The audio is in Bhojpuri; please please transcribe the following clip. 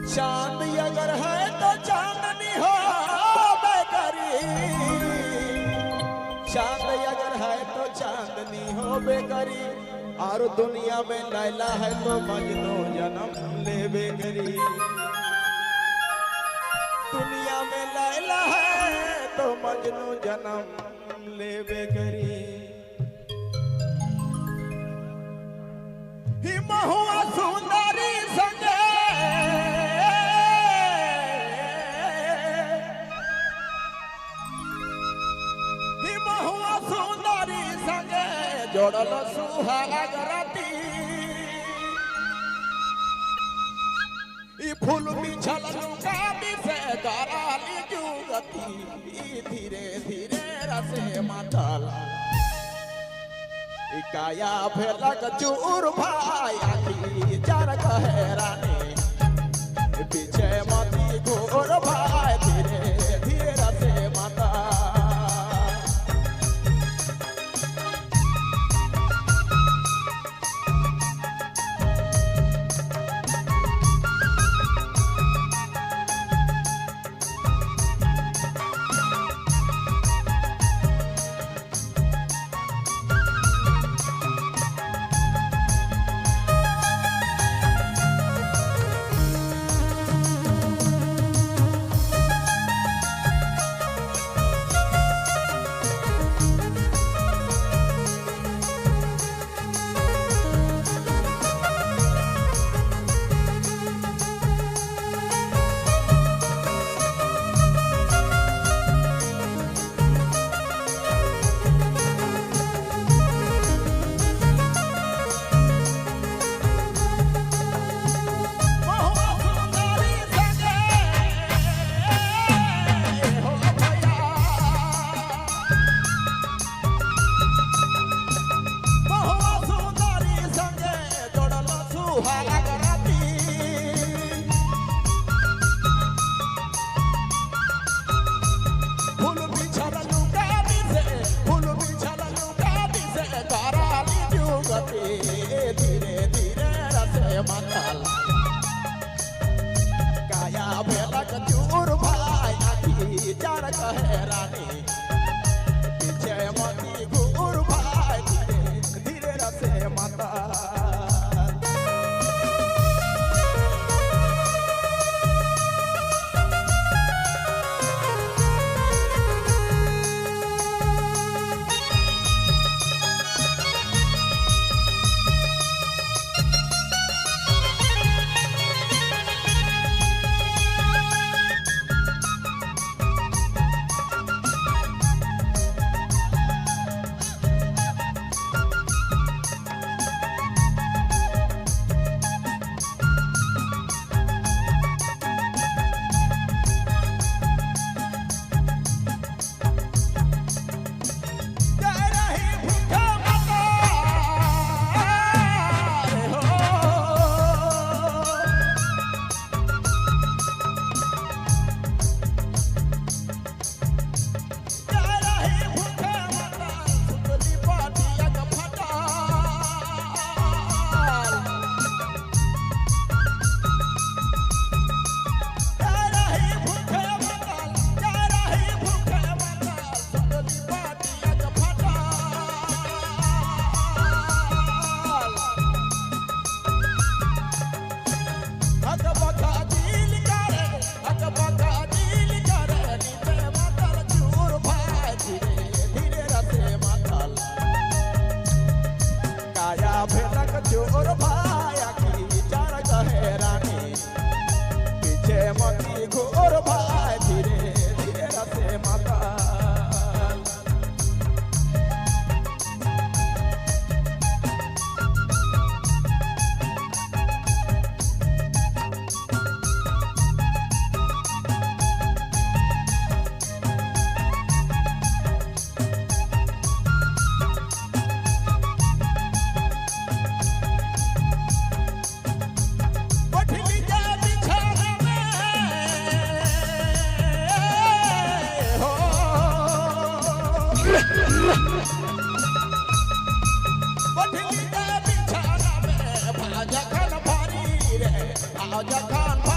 चांद अगर है तो चांदनी हो बेकरी, चांद अगर है तो चांदनी हो बेकरी, और दुनिया में लैला है तो मजनू जन्म ले बेकरी। दुनिया में लैला है तो मजनू जन्म ले बेकरी। ही महुआ सुंदरी संगे सुंदरी संगे जोड़ल सुहाग राती। फूल बिछल लुकाबी से कराली जुगती, धीरे धीरे रसे मातल काया भेलक चूर भाई आखी चार कहे रानी, पीछे मती घोर भाई धीरे धीरे रसे माता। धीरे धीरे रसे मातल काया भेलक चूर भाई आखी चार कहे रानी, पीछे मती घूर भाई धीरे धीरे रसे मातल। चोर भाई आखी चार कहे रानी, पीछे मती घोर भाई धीरे धीरे रसे माता। Jackan